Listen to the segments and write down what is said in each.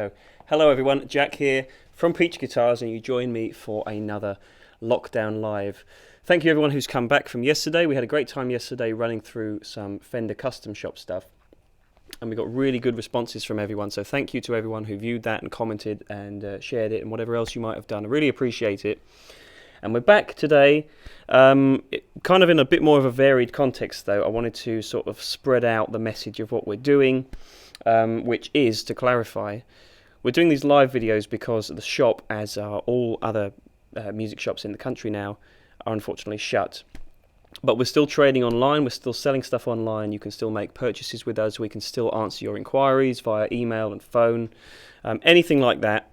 So, hello everyone, Jack here from Peach Guitars, and you join me for another Lockdown Live. Thank you everyone who's come back from yesterday. We had a great time yesterday running through some Fender Custom Shop stuff, and we got really good responses from everyone. So thank you to everyone who viewed that and commented and shared it and whatever else you might have done. I really appreciate it. And we're back today, kind of in a bit more of a varied context though. I wanted to sort of spread out the message of what we're doing, which is, to clarify, we're doing these live videos because the shop, as are all other music shops in the country now, are unfortunately shut. But we're still trading online, we're still selling stuff online, you can still make purchases with us, we can still answer your inquiries via email and phone, anything like that,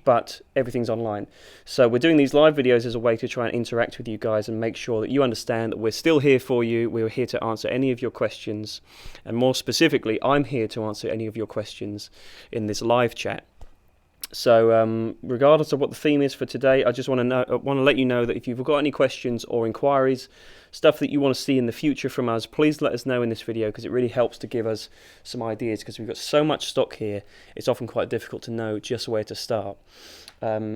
but everything's online. So we're doing these live videos as a way to try and interact with you guys and make sure that you understand that we're still here for you, we're here to answer any of your questions, and more specifically, I'm here to answer any of your questions in this live chat. So regardless of what the theme is for today, I just want to let you know that if you've got any questions or inquiries, stuff that you want to see in the future from us, please let us know in this video, because it really helps to give us some ideas, because we've got so much stock here, it's often quite difficult to know just where to start.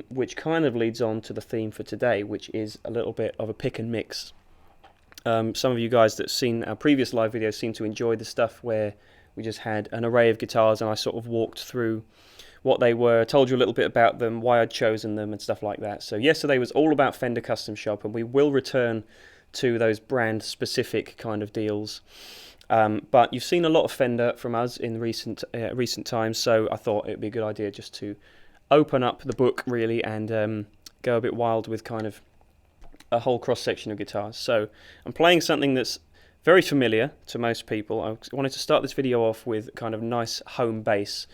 Which kind of leads on to the theme for today, which is a little bit of a pick and mix. Some of you guys that have seen our previous live videos seem to enjoy the stuff where we just had an array of guitars and I sort of walked through what they were, told you a little bit about them, why I'd chosen them and stuff like that. So yesterday was all about Fender Custom Shop, and we will return to those brand specific kind of deals. But you've seen a lot of Fender from us in recent times, so I thought it'd be a good idea just to open up the book really and go a bit wild with kind of a whole cross section of guitars. So I'm playing something that's very familiar to most people. I wanted to start this video off with kind of nice home bass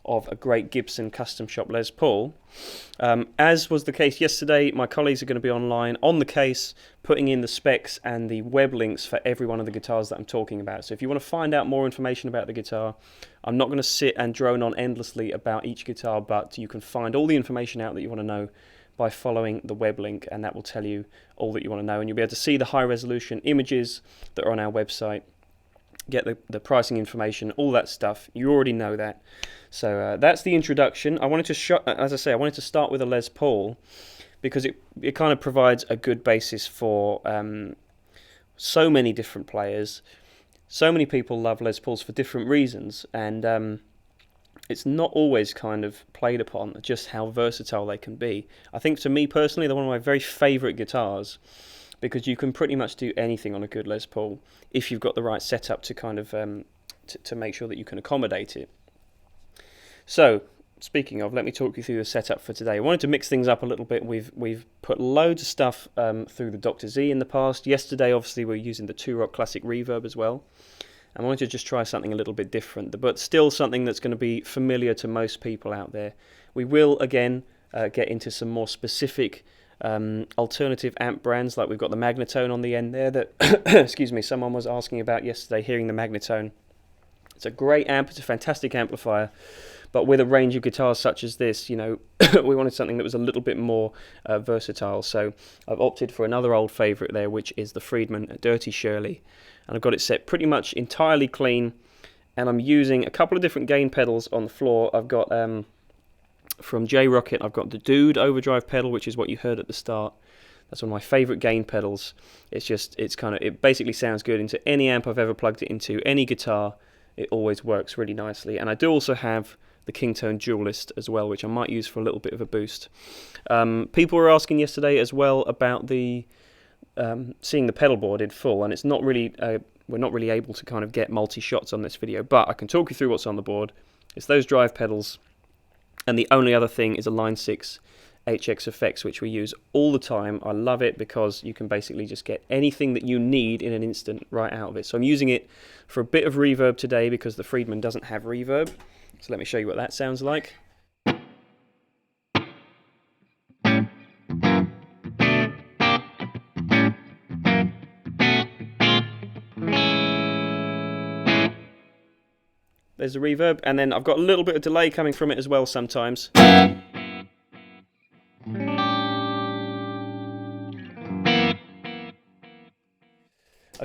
of a great Gibson Custom Shop Les Paul. As was the case yesterday, my colleagues are going to be online on the case, putting in the specs and the web links for every one of the guitars that I'm talking about. So if you want to find out more information about the guitar, I'm not going to sit and drone on endlessly about each guitar, but you can find all the information out that you want to know by following the web link, and that will tell you all that you want to know. And you'll be able to see the high resolution images that are on our website, get the pricing information, all that stuff. You already know that. So that's the introduction. I wanted to start with a Les Paul because it kind of provides a good basis for so many different players. So many people love Les Pauls for different reasons, and it's not always kind of played upon just how versatile they can be. I think to me personally, they're one of my very favourite guitars, because you can pretty much do anything on a good Les Paul if you've got the right setup to kind of to make sure that you can accommodate it. So, speaking of, let me talk you through the setup for today. I wanted to mix things up a little bit. We've put loads of stuff through the Dr. Z in the past. Yesterday, obviously, we were using the Two Rock Classic Reverb as well. I wanted to just try something a little bit different, but still something that's going to be familiar to most people out there. We will, again, get into some more specific alternative amp brands, like we've got the Magnatone on the end there that excuse me, someone was asking about yesterday, hearing the Magnatone. It's a great amp, it's a fantastic amplifier, but with a range of guitars such as this, you know, we wanted something that was a little bit more versatile. So I've opted for another old favourite there, which is the Friedman Dirty Shirley, and I've got it set pretty much entirely clean, and I'm using a couple of different gain pedals on the floor. I've got from J-Rocket, I've got the Dude overdrive pedal, which is what you heard at the start. That's one of my favourite gain pedals. It basically sounds good into any amp I've ever plugged it into, any guitar. It always works really nicely. And I do also have the Kingtone Dualist as well, which I might use for a little bit of a boost. People were asking yesterday as well about the seeing the pedal board in full, and it's not really we're not really able to kind of get multi-shots on this video, but I can talk you through what's on the board. It's those drive pedals. And the only other thing is a Line 6 HX effects, which we use all the time. I love it because you can basically just get anything that you need in an instant right out of it. So I'm using it for a bit of reverb today because the Friedman doesn't have reverb. So let me show you what that sounds like. There's the reverb, and then I've got a little bit of delay coming from it as well sometimes.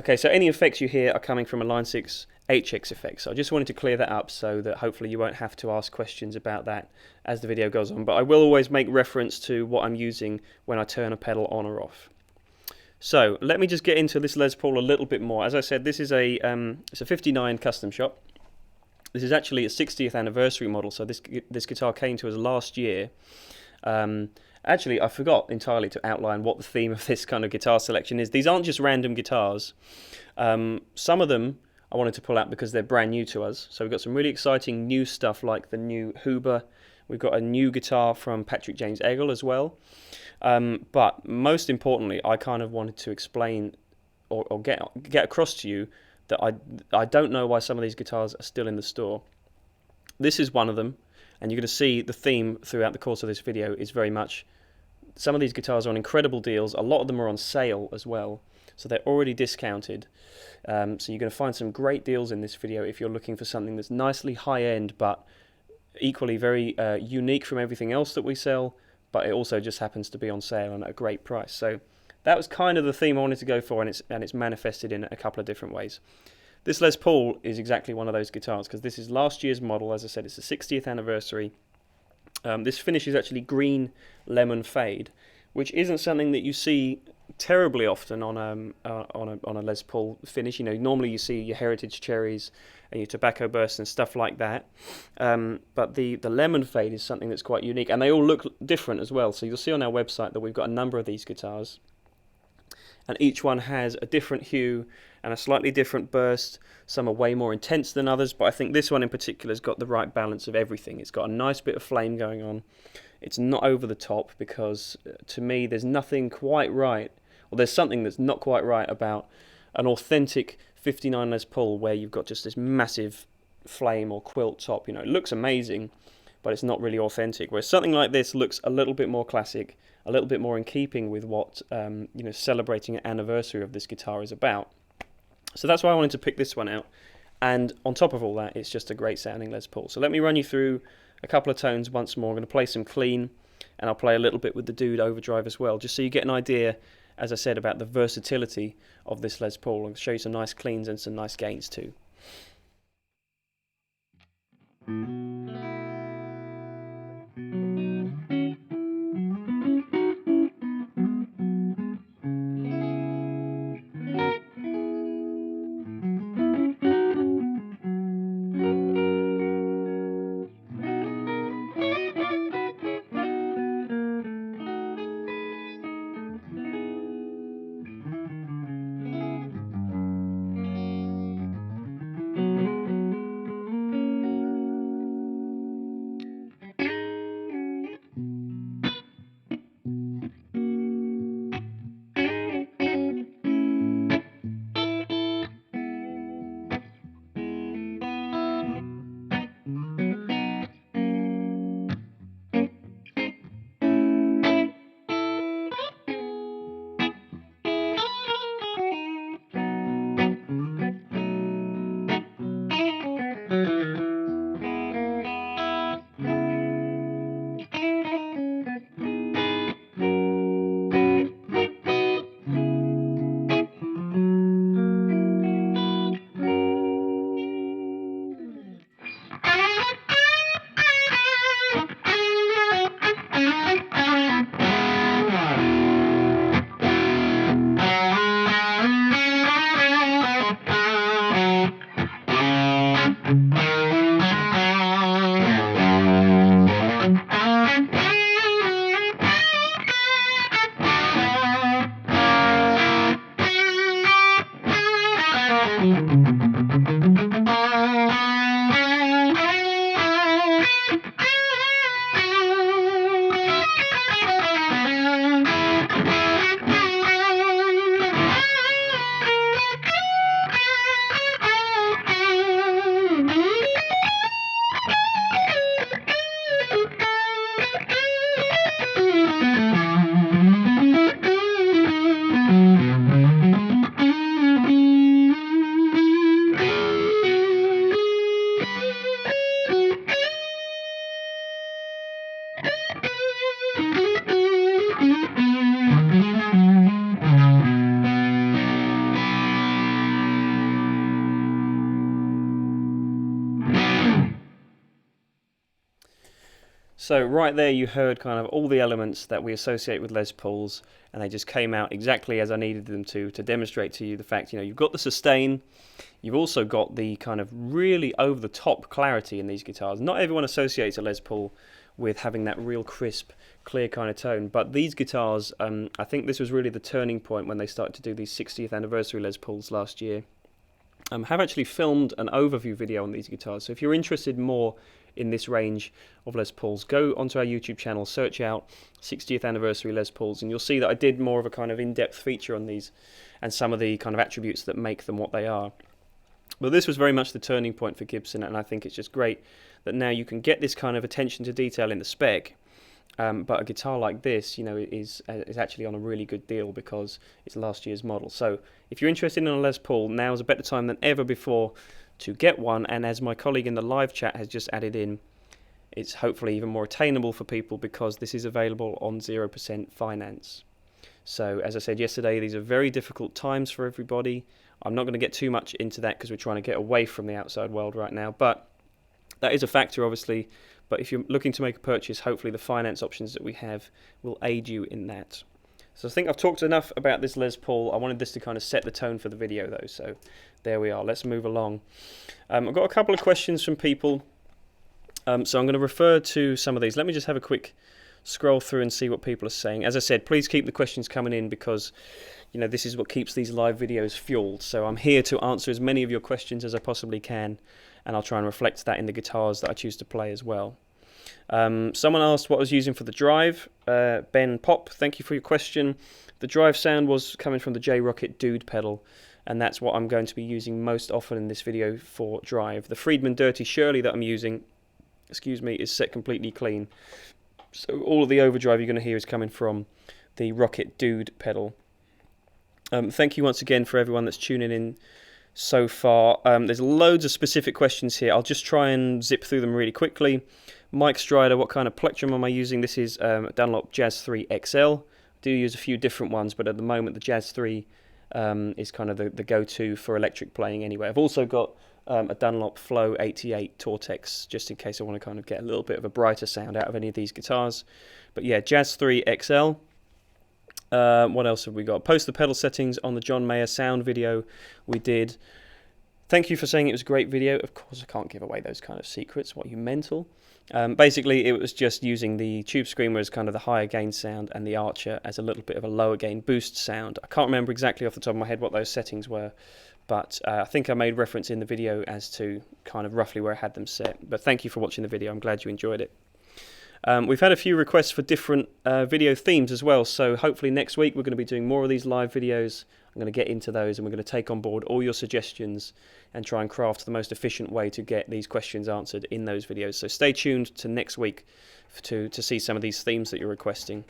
Okay, so any effects you hear are coming from a Line 6 HX effect. So I just wanted to clear that up so that hopefully you won't have to ask questions about that as the video goes on. But I will always make reference to what I'm using when I turn a pedal on or off. So let me just get into this Les Paul a little bit more. As I said, this is it's a 59 custom shop. This is actually a 60th anniversary model, so this guitar came to us last year. Actually, I forgot entirely to outline what the theme of this kind of guitar selection is. These aren't just random guitars. Some of them I wanted to pull out because they're brand new to us. So we've got some really exciting new stuff like the new Huber. We've got a new guitar from Patrick James Eggle as well. But most importantly, I kind of wanted to explain or get across to you that I don't know why some of these guitars are still in the store. This is one of them, and you're going to see the theme throughout the course of this video is very much some of these guitars are on incredible deals. A lot of them are on sale as well, so they're already discounted. So you're going to find some great deals in this video if you're looking for something that's nicely high-end but equally very unique from everything else that we sell, but it also just happens to be on sale and at a great price. So that was kind of the theme I wanted to go for, and it's manifested in a couple of different ways. This Les Paul is exactly one of those guitars because this is last year's model. As I said, it's the 60th anniversary. This finish is actually green lemon fade, which isn't something that you see terribly often on a Les Paul finish. You know, normally you see your heritage cherries and your tobacco bursts and stuff like that. But the lemon fade is something that's quite unique, and they all look different as well. So you'll see on our website that we've got a number of these guitars, and each one has a different hue and a slightly different burst. Some are way more intense than others, but I think this one in particular has got the right balance of everything. It's got a nice bit of flame going on. It's not over the top because, to me, there's nothing quite right, or there's something that's not quite right about an authentic 59 Les Paul where you've got just this massive flame or quilt top. You know, it looks amazing, but it's not really authentic. Whereas something like this looks a little bit more classic, a little bit more in keeping with what celebrating an anniversary of this guitar is about. So that's why I wanted to pick this one out. And on top of all that, it's just a great sounding Les Paul. So let me run you through a couple of tones once more. I'm going to play some clean, and I'll play a little bit with the Dude overdrive as well, just so you get an idea, as I said, about the versatility of this Les Paul. I'll show you some nice cleans and some nice gains too. So right there you heard kind of all the elements that we associate with Les Pauls, and they just came out exactly as I needed them to demonstrate to you the fact, you've got the sustain, you've also got the kind of really over-the-top clarity in these guitars. Not everyone associates a Les Paul with having that real crisp, clear kind of tone, but these guitars, I think this was really the turning point when they started to do these 60th anniversary Les Pauls last year. Have actually filmed an overview video on these guitars, so if you're interested more in this range of Les Pauls, go onto our YouTube channel, search out 60th anniversary Les Pauls, and you'll see that I did more of a kind of in-depth feature on these and some of the kind of attributes that make them what they are. But this was very much the turning point for Gibson, and I think it's just great that now you can get this kind of attention to detail in the spec, but a guitar like this, is actually on a really good deal because it's last year's model. So if you're interested in a Les Paul, now's a better time than ever before to get one, and as my colleague in the live chat has just added in, it's hopefully even more attainable for people because this is available on 0% finance. So as I said yesterday, these are very difficult times for everybody. I'm not going to get too much into that because we're trying to get away from the outside world right now, but that is a factor obviously. But if you're looking to make a purchase, hopefully the finance options that we have will aid you in that. So I think I've talked enough about this Les Paul. I wanted this to kind of set the tone for the video though, so there we are. Let's move along. I've got a couple of questions from people, so I'm going to refer to some of these. Let me just have a quick scroll through and see what people are saying. As I said, please keep the questions coming in because this is what keeps these live videos fueled. So I'm here to answer as many of your questions as I possibly can, and I'll try and reflect that in the guitars that I choose to play as well. Someone asked what I was using for the drive. Ben Pop, thank you for your question. The drive sound was coming from the J-Rocket Dude pedal, and that's what I'm going to be using most often in this video for drive. The Friedman Dirty Shirley that I'm using, is set completely clean. So all of the overdrive you're going to hear is coming from the Rocket Dude pedal. Thank you once again for everyone that's tuning in so far. There's loads of specific questions here. I'll just try and zip through them really quickly. Mike Strider, what kind of plectrum am I using? This is Dunlop Jazz 3 XL. I do use a few different ones, but at the moment the Jazz 3 is kind of the go-to for electric playing anyway. I've also got a Dunlop Flow 88 Tortex, just in case I want to kind of get a little bit of a brighter sound out of any of these guitars. But yeah, Jazz 3 XL. What else have we got? Post the pedal settings on the John Mayer sound video we did. Thank you for saying it was a great video. Of course, I can't give away those kind of secrets. What, are you mental? Basically, it was just using the Tube Screamer as kind of the higher gain sound and the Archer as a little bit of a lower gain boost sound. I can't remember exactly off the top of my head what those settings were, but I think I made reference in the video as to kind of roughly where I had them set. But thank you for watching the video. I'm glad you enjoyed it. We've had a few requests for different video themes as well, so hopefully next week we're going to be doing more of these live videos. I'm going to get into those and we're going to take on board all your suggestions and try and craft the most efficient way to get these questions answered in those videos. So stay tuned to next week to see some of these themes that you're requesting.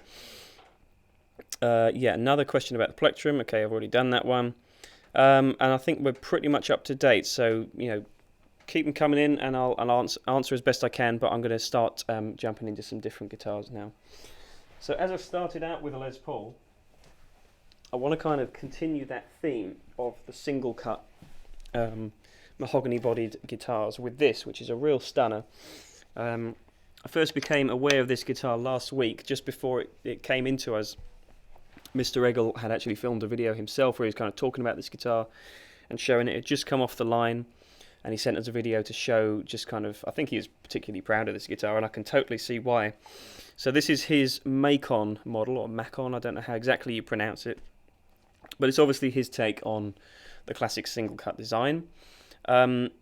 Yeah, another question about the plectrum. Okay, I've already done that one. And I think we're pretty much up to date, so keep them coming in and I'll answer as best I can, but I'm going to start jumping into some different guitars now. So as I started out with a Les Paul, I want to kind of continue that theme of the single cut mahogany bodied guitars with this, which is a real stunner. I first became aware of this guitar last week, just before it came into us. Mr. Eggle had actually filmed a video himself where he was kind of talking about this guitar and showing it had just come off the line, and he sent us a video to show just kind of, I think he was particularly proud of this guitar, and I can totally see why. So this is his Macon model, or Macon, I don't know how exactly you pronounce it, but it's obviously his take on the classic single cut design.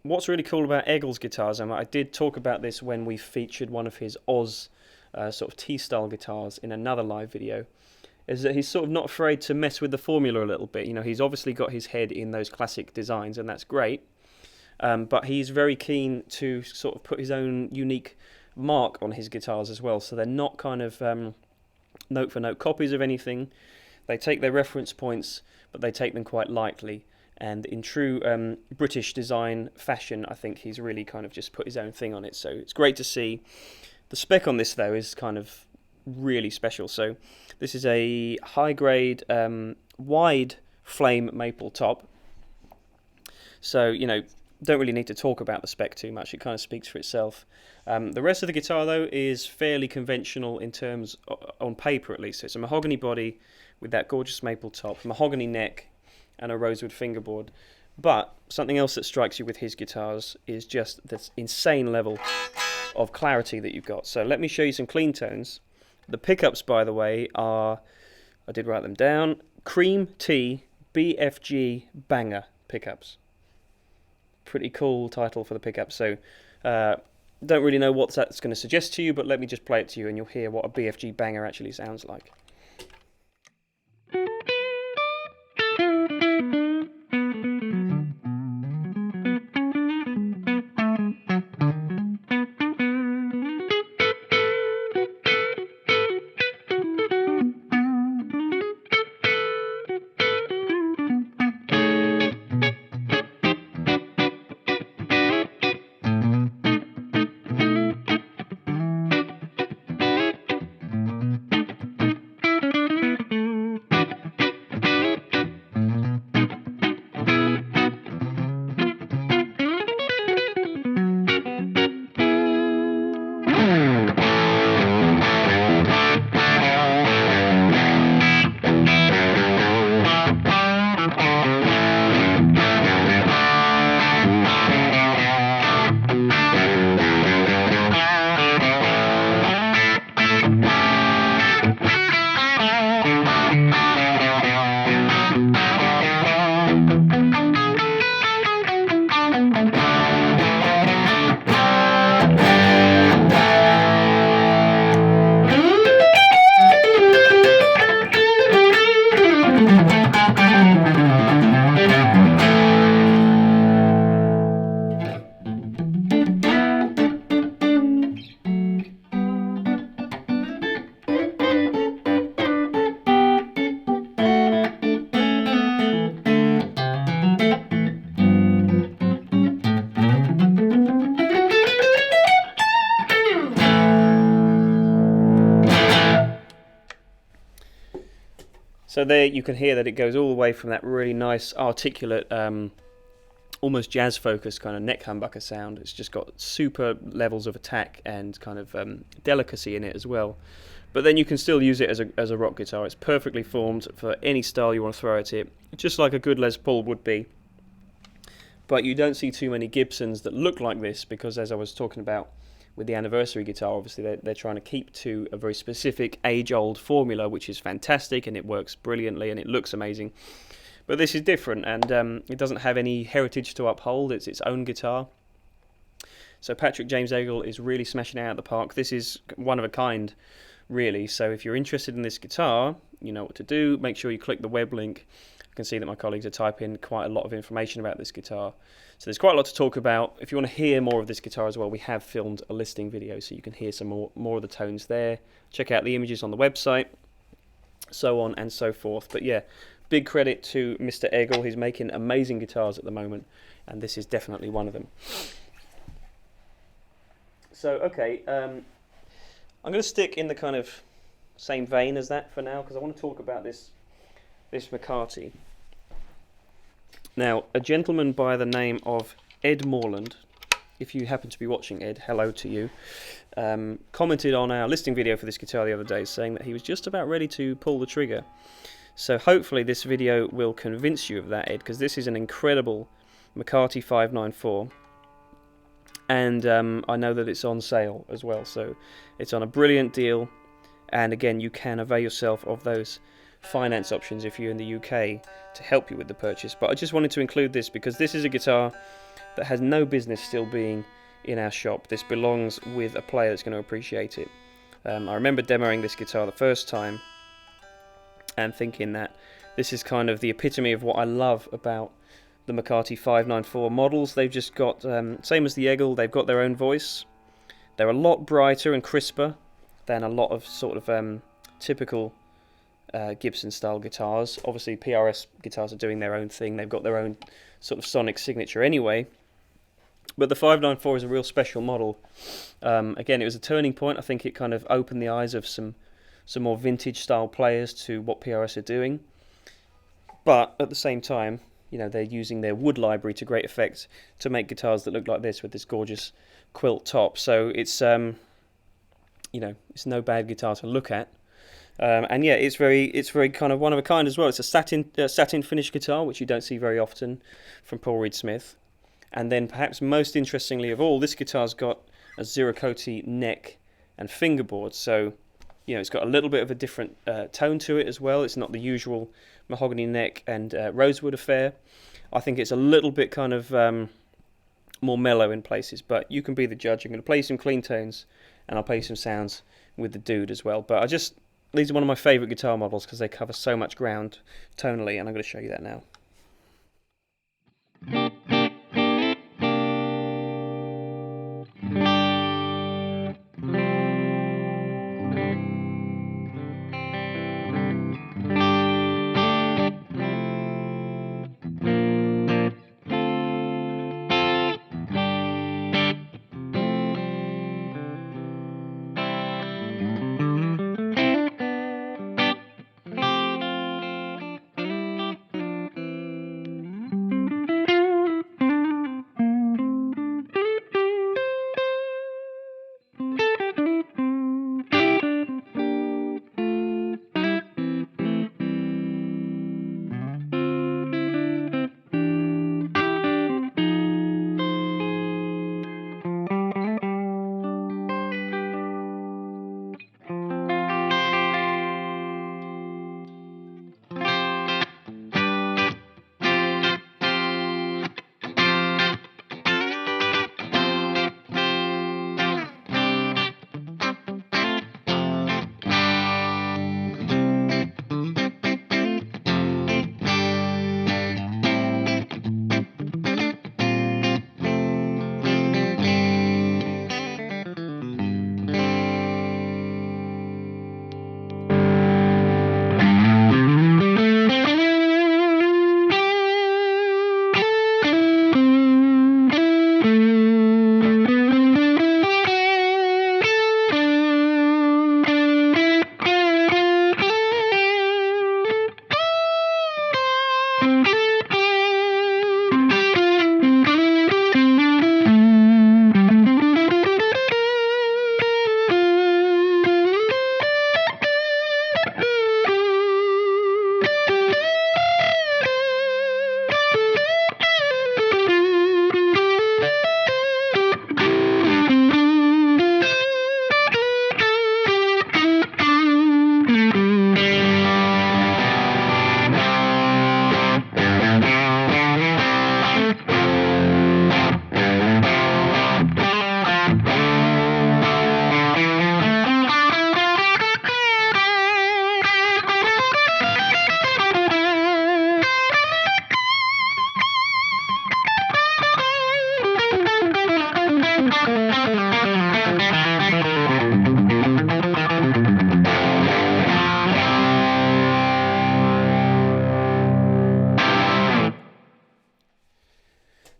What's really cool about Eggle's guitars, and I did talk about this when we featured one of his Oz sort of T-style guitars in another live video, is that he's sort of not afraid to mess with the formula a little bit. He's obviously got his head in those classic designs, and that's great. But he's very keen to sort of put his own unique mark on his guitars as well. So they're not kind of note-for-note copies of anything. They take their reference points, but they take them quite lightly. And in true British design fashion, I think he's really kind of just put his own thing on it. So it's great to see. The spec on this, though, is kind of really special. So this is a high-grade wide flame maple top. So, don't really need to talk about the spec too much. It kind of speaks for itself. The rest of the guitar, though, is fairly conventional in terms, on paper at least. So it's a mahogany body with that gorgeous maple top, mahogany neck, and a rosewood fingerboard. But something else that strikes you with his guitars is just this insane level of clarity that you've got. So let me show you some clean tones. The pickups, by the way, are, I did write them down, Cream Tea BFG Banger pickups. Pretty cool title for the pickup. So don't really know what that's going to suggest to you, but let me just play it to you and you'll hear what a BFG Banger actually sounds like. So there you can hear that it goes all the way from that really nice, articulate, almost jazz-focused kind of neck humbucker sound. It's just got super levels of attack and kind of delicacy in it as well. But then you can still use it as a rock guitar. It's perfectly formed for any style you want to throw at it, just like a good Les Paul would be. But you don't see too many Gibsons that look like this because, as I was talking about with the anniversary guitar, obviously they're trying to keep to a very specific age-old formula, which is fantastic and it works brilliantly and it looks amazing. But this is different, and it doesn't have any heritage to uphold. It's its own guitar. So Patrick James Eggle is really smashing it out of the park. This is one of a kind, really. So if you're interested in this guitar, you know what to do. Make sure you click the web link. You can see that my colleagues are typing quite a lot of information about this guitar. So there's quite a lot to talk about. If you want to hear more of this guitar as well, we have filmed a listing video so you can hear some more of the tones there. Check out the images on the website, so on and so forth. But yeah, big credit to Mr. Eggle. He's making amazing guitars at the moment, and this is definitely one of them. So, okay, I'm going to stick in the kind of same vein as that for now, because I want to talk about this McCarty. Now, a gentleman by the name of Ed Morland, if you happen to be watching, Ed, hello to you, commented on our listing video for this guitar the other day, saying that he was just about ready to pull the trigger. So hopefully this video will convince you of that, Ed, because this is an incredible McCarty 594, and I know that it's on sale as well, so it's on a brilliant deal, and again, you can avail yourself of those finance options if you're in the UK to help you with the purchase. But I just wanted to include this because this is a guitar that has no business still being in our shop. This belongs with a player that's going to appreciate it. I remember demoing this guitar the first time and thinking that this is kind of the epitome of what I love about the McCarty 594 models. They've just got, same as the Eggle, they've got their own voice. They're a lot brighter and crisper than a lot of sort of typical Gibson style guitars. Obviously PRS guitars are doing their own thing, they've got their own sort of sonic signature anyway, but the 594 is a real special model. Again, it was a turning point. I think it kind of opened the eyes of some more vintage style players to what PRS are doing, but at the same time, you know, they're using their wood library to great effect to make guitars that look like this with this gorgeous quilt top. So it's you know, it's no bad guitar to look at. And yeah, it's very kind of one of a kind as well. It's a satin finish guitar, which you don't see very often from Paul Reed Smith. And then perhaps most interestingly of all, this guitar's got a Xotic neck and fingerboard. So, you know, it's got a little bit of a different tone to it as well. It's not the usual mahogany neck and rosewood affair. I think it's a little bit kind of more mellow in places, but you can be the judge. I'm going to play some clean tones, and I'll play some sounds with the dude as well. But these are one of my favourite guitar models because they cover so much ground tonally, and I'm going to show you that now.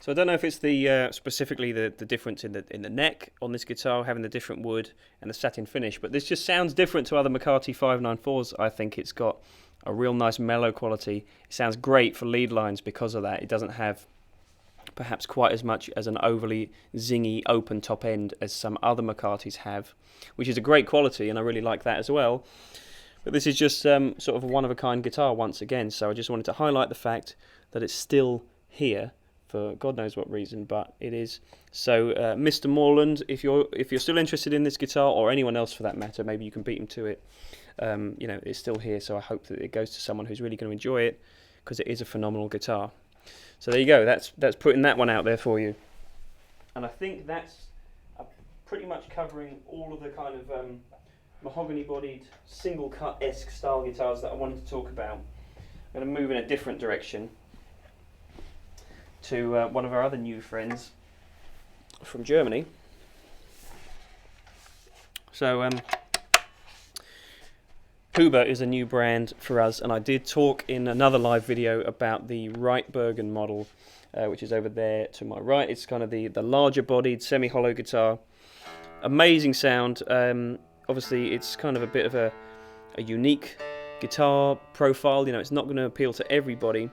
So I don't know if it's the specifically the difference in the neck on this guitar, having the different wood and the satin finish, but this just sounds different to other McCarty 594s. I think it's got a real nice mellow quality. It sounds great for lead lines because of that. It doesn't have perhaps quite as much as an overly zingy open top end as some other McCartys have, which is a great quality, and I really like that as well. But this is just sort of a one-of-a-kind guitar once again, so I just wanted to highlight the fact that it's still here for God knows what reason, but it is. So Mr. Moreland, if you're still interested in this guitar, or anyone else for that matter, maybe you can beat him to it. You know, it's still here, so I hope that it goes to someone who's really going to enjoy it, because it is a phenomenal guitar. So there you go. That's putting that one out there for you. And I think that's pretty much covering all of the kind of mahogany-bodied, single-cut-esque style guitars that I wanted to talk about. I'm going to move in a different direction to one of our other new friends from Germany. So Huber is a new brand for us, and I did talk in another live video about the Reitbergen model, which is over there to my right. It's kind of the larger bodied semi-hollow guitar. Amazing sound. Obviously it's kind of a bit of a unique guitar profile. You know, it's not going to appeal to everybody,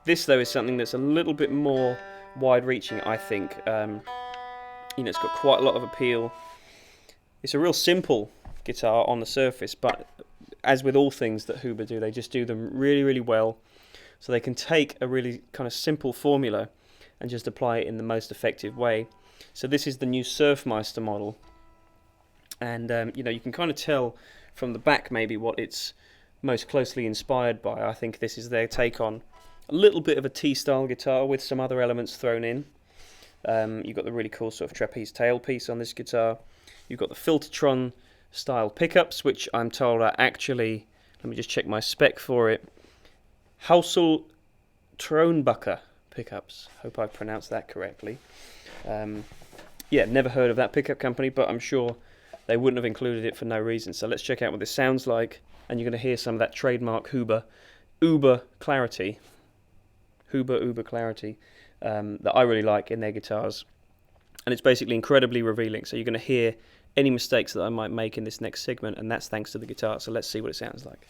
This though is something that's a little bit more wide-reaching, I think. It's got quite a lot of appeal. It's a real simple guitar on the surface, but as with all things that Huber do, they just do them really, really well. So they can take a really kind of simple formula and just apply it in the most effective way. So this is the new Surfmaster model, and you can kind of tell from the back maybe what it's most closely inspired by. I think this is their take on a little bit of a T-style guitar with some other elements thrown in. You've got the really cool sort of trapeze tailpiece on this guitar. You've got the Filtertron style pickups, which I'm told are actually, let me just check my spec for it, Hausel Tronbucker pickups. Hope I pronounced that correctly. Never heard of that pickup company, but I'm sure they wouldn't have included it for no reason. So let's check out what this sounds like, and you're going to hear some of that trademark Huber clarity that I really like in their guitars, and it's basically incredibly revealing. So you're going to hear any mistakes that I might make in this next segment, and that's thanks to the guitar. So let's see what it sounds like.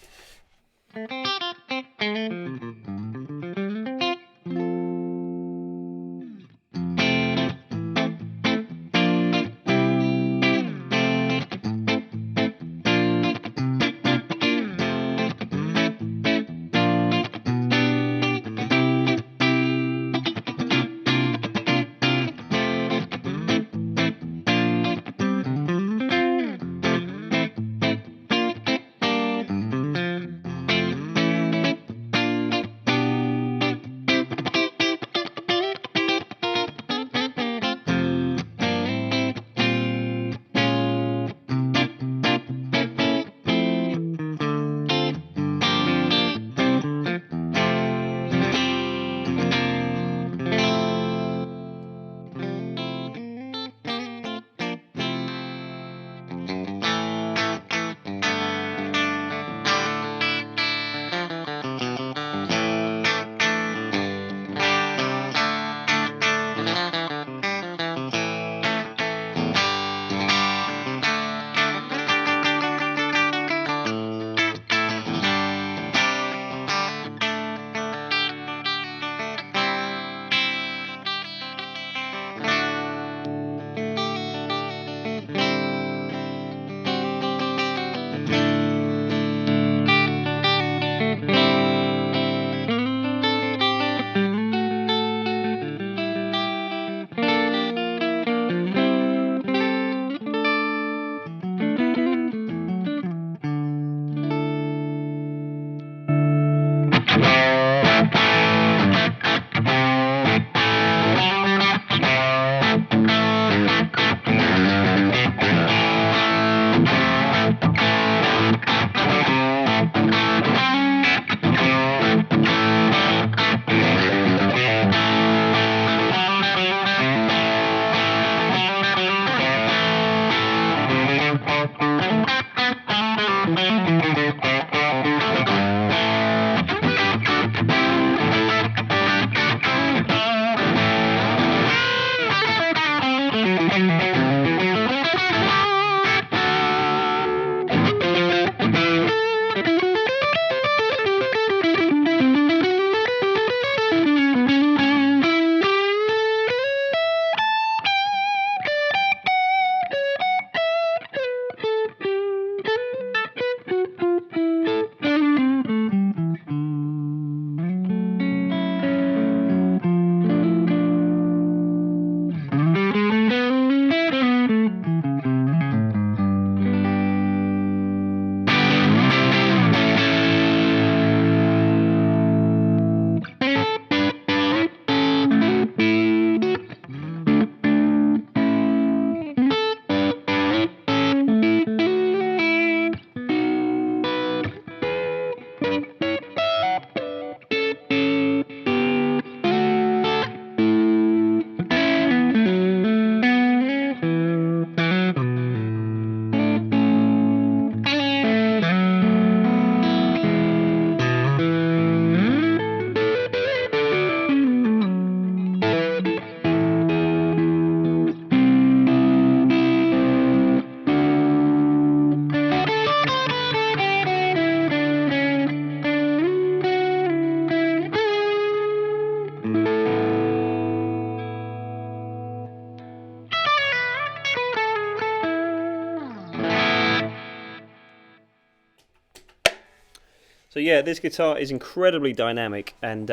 So yeah, this guitar is incredibly dynamic, and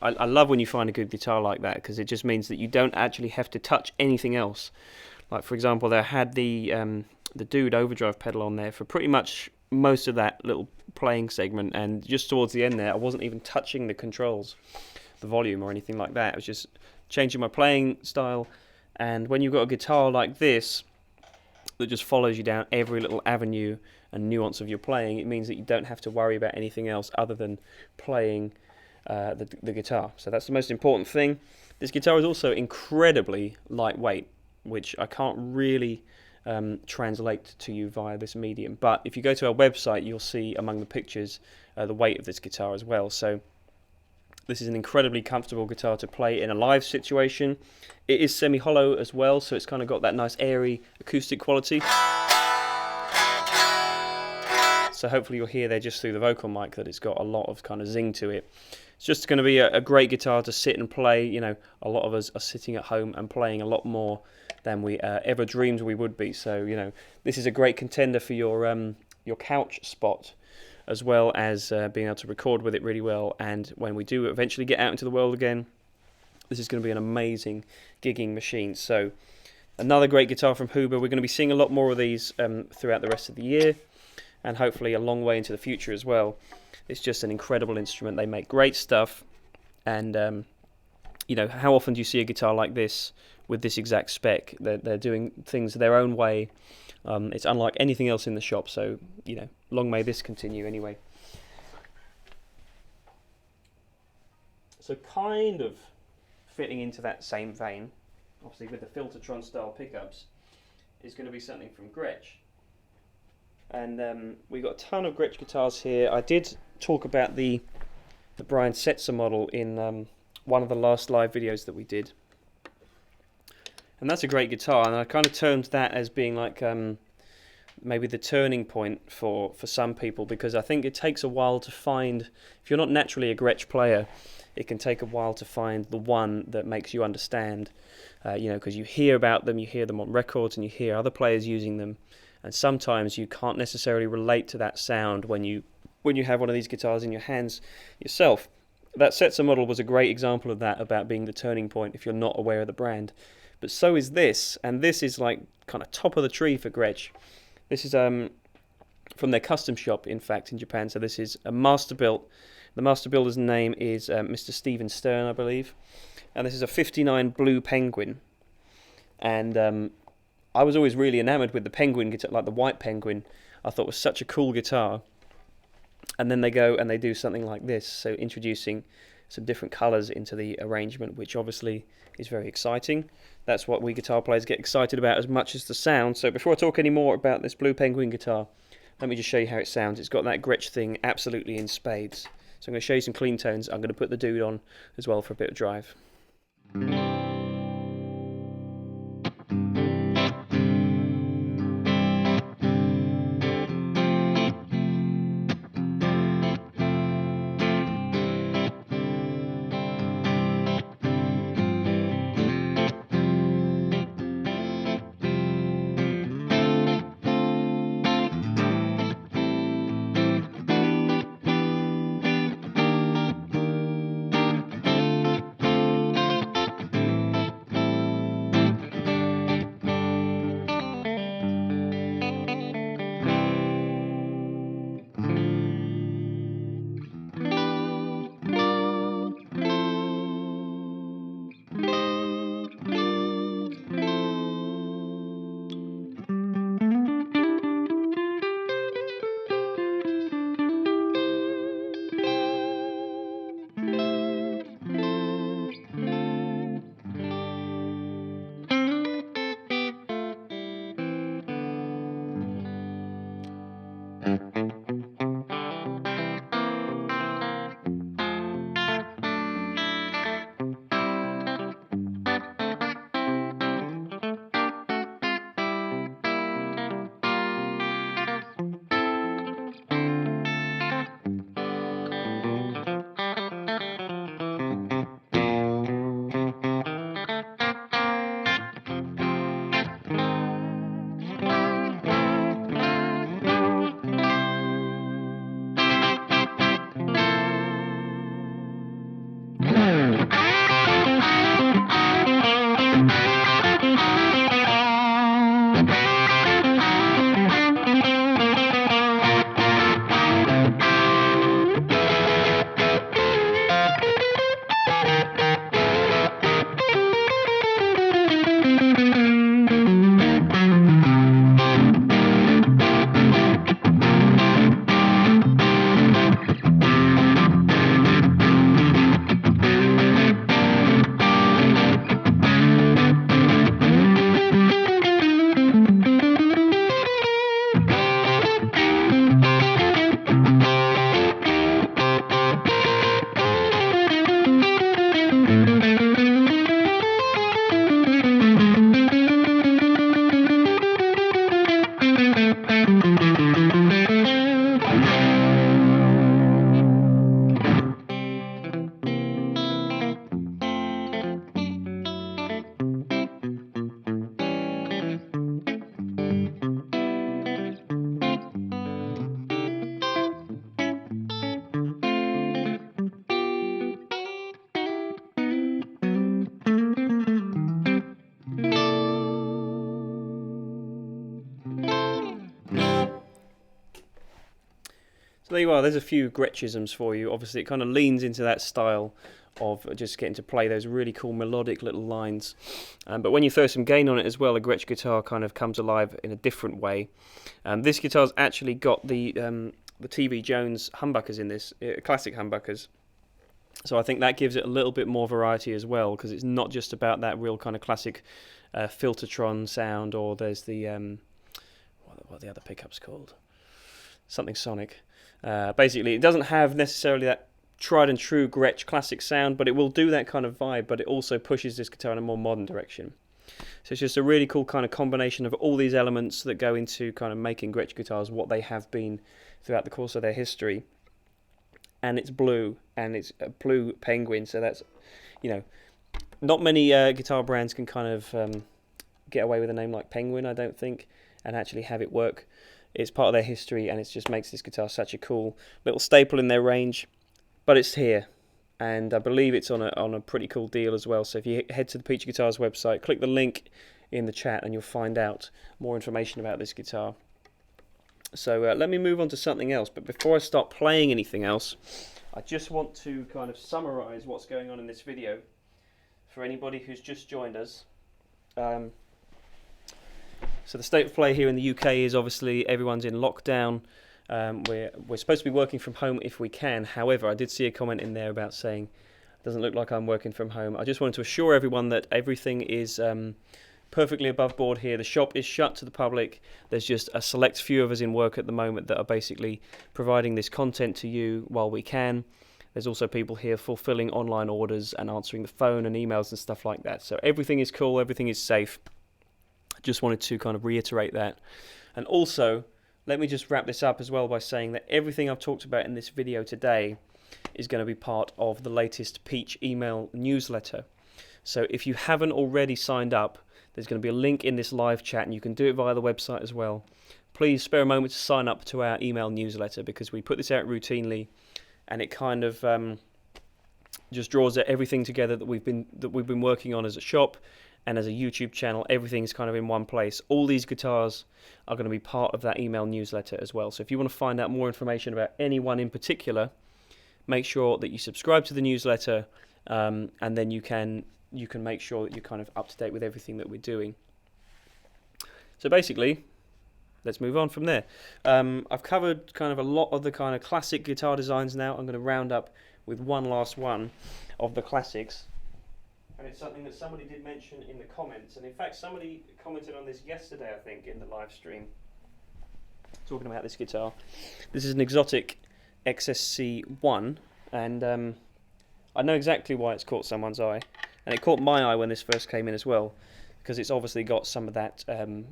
I love when you find a good guitar like that, because it just means that you don't actually have to touch anything else. Like, for example, they had the Dude overdrive pedal on there for pretty much most of that little playing segment, and just towards the end there, I wasn't even touching the controls, the volume or anything like that. I was just changing my playing style. And when you've got a guitar like this that just follows you down every little avenue and nuance of your playing, it means that you don't have to worry about anything else other than playing the guitar. So that's the most important thing. This guitar is also incredibly lightweight, which I can't really translate to you via this medium. But if you go to our website, you'll see among the pictures the weight of this guitar as well. So this is an incredibly comfortable guitar to play in a live situation. It is semi-hollow as well, so it's kind of got that nice airy acoustic quality. So hopefully you'll hear there just through the vocal mic that it's got a lot of kind of zing to it. It's just going to be a great guitar to sit and play. You know, a lot of us are sitting at home and playing a lot more than we ever dreamed we would be. So, you know, this is a great contender for your couch spot, as well as being able to record with it really well. And when we do eventually get out into the world again, this is going to be an amazing gigging machine. So another great guitar from Huber. We're going to be seeing a lot more of these throughout the rest of the year, and hopefully a long way into the future as well. It's just an incredible instrument. They make great stuff, and you know, how often do you see a guitar like this with this exact spec? They're doing things their own way. It's unlike anything else in the shop, so, you know, long may this continue anyway. So kind of fitting into that same vein, obviously with the Filtertron style pickups, is going to be something from Gretsch. And we've got a ton of Gretsch guitars here. I did talk about the Brian Setzer model in one of the last live videos that we did. And that's a great guitar, and I kind of termed that as being like maybe the turning point for some people, because I think it takes a while to find, if you're not naturally a Gretsch player, it can take a while to find the one that makes you understand, you know, because you hear about them, you hear them on records, and you hear other players using them, and sometimes you can't necessarily relate to that sound when you have one of these guitars in your hands yourself. That Setzer model was a great example of that, about being the turning point if you're not aware of the brand. But so is this, and this is like kind of top of the tree for Gretsch. This is from their custom shop, in fact, in Japan. So this is a master built. The master builder's name is Mr. Steven Stern, I believe. And this is a 59 Blue Penguin. And I was always really enamored with the Penguin guitar, like the white Penguin. I thought it was such a cool guitar. And then they go and they do something like this, so introducing some different colours into the arrangement, which obviously is very exciting. That's what we guitar players get excited about as much as the sound. So before I talk any more about this Blue Penguin guitar, let me just show you how it sounds. It's got that Gretsch thing absolutely in spades. So I'm going to show you some clean tones. I'm going to put the Dude on as well for a bit of drive. So there you are, there's a few Gretchisms for you. Obviously it kind of leans into that style of just getting to play those really cool melodic little lines. But when you throw some gain on it as well, a Gretsch guitar kind of comes alive in a different way. This guitar's actually got the TV Jones humbuckers in this, classic humbuckers. So I think that gives it a little bit more variety as well, because it's not just about that real kind of classic Filtertron sound, or there's the, what are the other pickups called? Something sonic. Basically, it doesn't have necessarily that tried and true Gretsch classic sound, but it will do that kind of vibe, but it also pushes this guitar in a more modern direction. So it's just a really cool kind of combination of all these elements that go into kind of making Gretsch guitars what they have been throughout the course of their history. And it's blue, and it's a blue penguin, so that's, you know, not many guitar brands can kind of get away with a name like Penguin, I don't think, and actually have it work. It's part of their history, and it just makes this guitar such a cool little staple in their range. But it's here, and I believe it's on a pretty cool deal as well. So if you head to the Peachy Guitars website, click the link in the chat, and you'll find out more information about this guitar. So let me move on to something else. But before I start playing anything else, I just want to kind of summarize what's going on in this video for anybody who's just joined us. So the state of play here in the UK is obviously everyone's in lockdown. We're supposed to be working from home if we can. However, I did see a comment in there about saying it doesn't look like I'm working from home. I just wanted to assure everyone that everything is perfectly above board here. The shop is shut to the public. There's just a select few of us in work at the moment that are basically providing this content to you while we can. There's also people here fulfilling online orders and answering the phone and emails and stuff like that. So everything is cool, everything is safe. I just wanted to kind of reiterate that. And also, let me just wrap this up as well by saying that everything I've talked about in this video today is going to be part of the latest Peach email newsletter. So if you haven't already signed up, there's going to be a link in this live chat, and you can do it via the website as well. Please spare a moment to sign up to our email newsletter, because we put this out routinely, and it kind of just draws everything together that we've been working on as a shop and as a YouTube channel. Everything is kind of in one place. All these guitars are going to be part of that email newsletter as well. So if you want to find out more information about anyone in particular, make sure that you subscribe to the newsletter, and then you can make sure that you're kind of up to date with everything that we're doing. So basically, let's move on from there. I've covered kind of a lot of the kind of classic guitar designs now. I'm going to round up with one last one of the classics. And it's something that somebody did mention in the comments. And in fact, somebody commented on this yesterday, I think, in the live stream, talking about this guitar. This is an Xotic XS-1, and I know exactly why it's caught someone's eye. And it caught my eye when this first came in as well, because it's obviously got some of that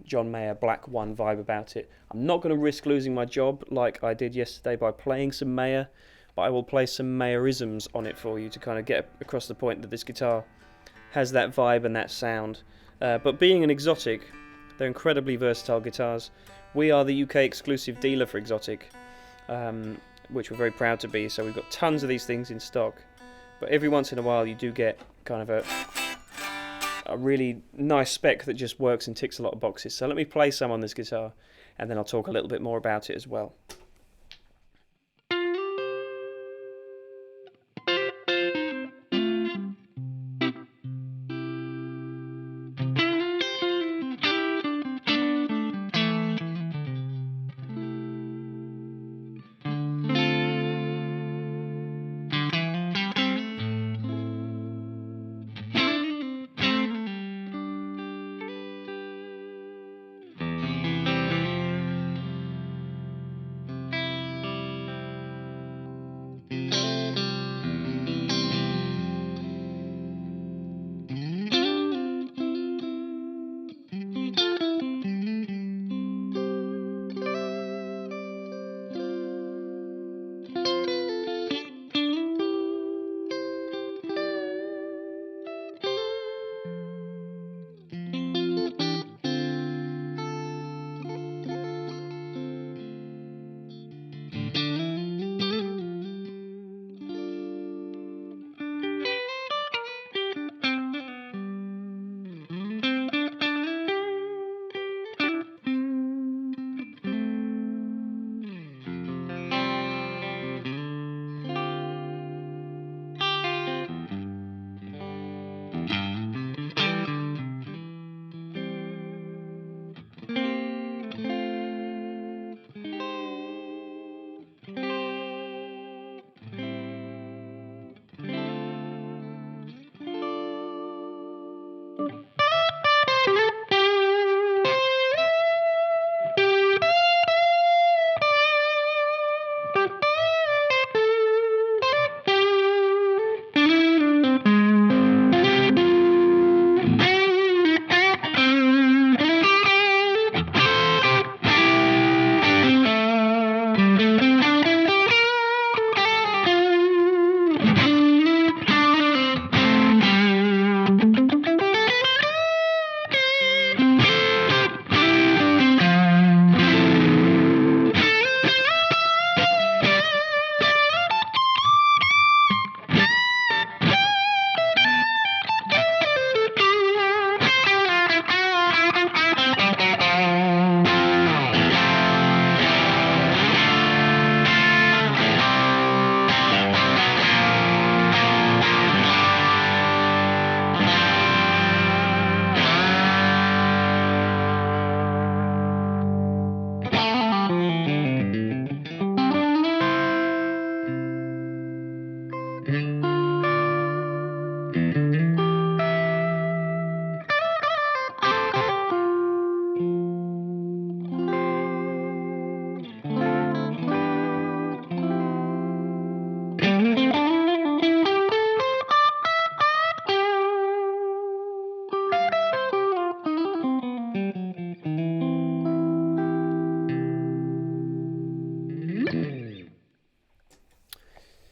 John Mayer Black 1 vibe about it. I'm not going to risk losing my job like I did yesterday by playing some Mayer, but I will play some Mayerisms on it for you to kind of get across the point that this guitar has that vibe and that sound. But being an Xotic, they're incredibly versatile guitars. We are the UK exclusive dealer for Xotic, which we're very proud to be. So we've got tons of these things in stock. But every once in a while you do get kind of a really nice spec that just works and ticks a lot of boxes. So let me play some on this guitar, and then I'll talk a little bit more about it as well.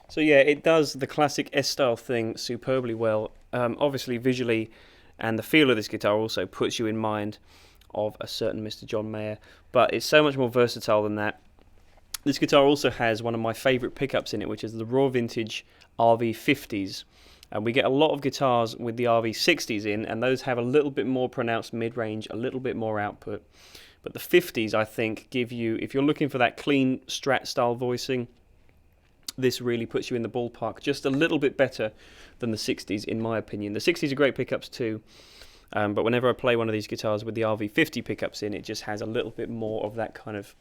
So yeah, it does the classic S-style thing superbly well. Obviously visually, and the feel of this guitar also puts you in mind of a certain Mr. John Mayer, but it's so much more versatile than that. This guitar also has one of my favourite pickups in it, which is the raw vintage RV50s. And we get a lot of guitars with the RV60s in, and those have a little bit more pronounced mid-range, a little bit more output. But the 50s, I think, give you, if you're looking for that clean Strat-style voicing, this really puts you in the ballpark just a little bit better than the 60s, in my opinion. The 60s are great pickups too, but whenever I play one of these guitars with the RV50 pickups in, it just has a little bit more of that kind of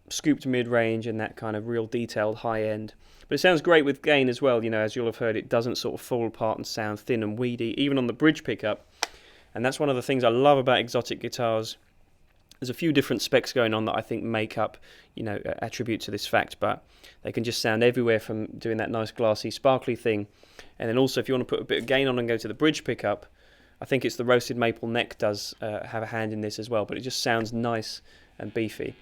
scooped mid-range and that kind of real detailed high-end. But it sounds great with gain as well. You know, as you'll have heard, it doesn't sort of fall apart and sound thin and weedy, even on the bridge pickup. And that's one of the things I love about exotic guitars. There's a few different specs going on that I think make up, you know, attribute to this fact, but they can just sound everywhere from doing that nice glassy, sparkly thing. And then also, if you want to put a bit of gain on and go to the bridge pickup, I think it's the roasted maple neck does have a hand in this as well, but it just sounds nice and beefy.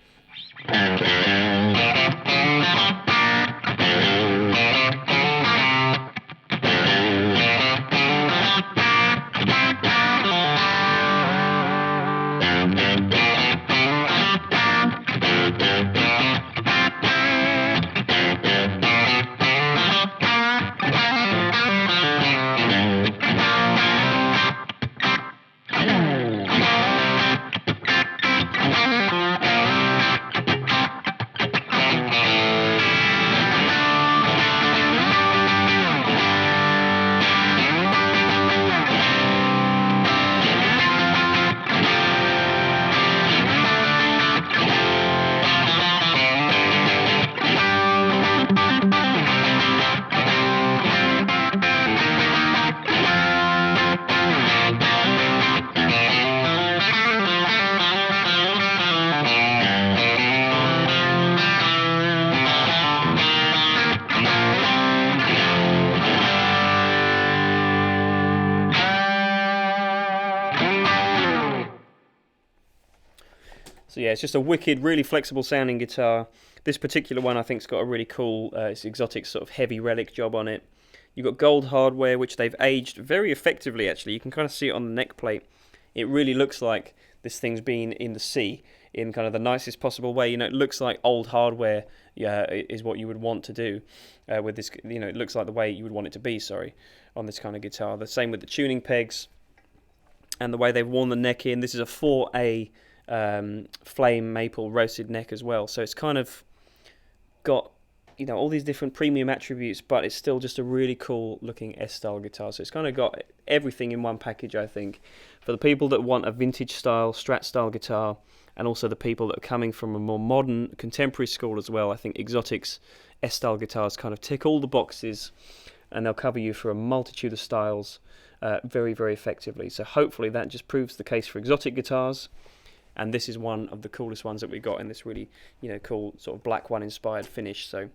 So yeah, it's just a wicked, really flexible sounding guitar. This particular one I think's got a really cool, it's Xotic sort of heavy relic job on it. You've got gold hardware, which they've aged very effectively actually. You can kind of see it on the neck plate. It really looks like this thing's been in the sea in kind of the nicest possible way. You know, it looks like old hardware is what you would want to do with this. You know, it looks like the way you would want it to be, sorry, on this kind of guitar. The same with the tuning pegs and the way they've worn the neck in. This is a 4A flame maple roasted neck as well, so it's kind of got, you know, all these different premium attributes, but it's still just a really cool looking S-style guitar. So it's kind of got everything in one package, I think, for the people that want a vintage style, Strat style guitar, and also the people that are coming from a more modern contemporary school as well. I think Xotic's S-style guitars kind of tick all the boxes, and they'll cover you for a multitude of styles very, very effectively. So hopefully that just proves the case for Xotic guitars. And this is one of the coolest ones that we got in this really, you know, cool sort of black one inspired finish. So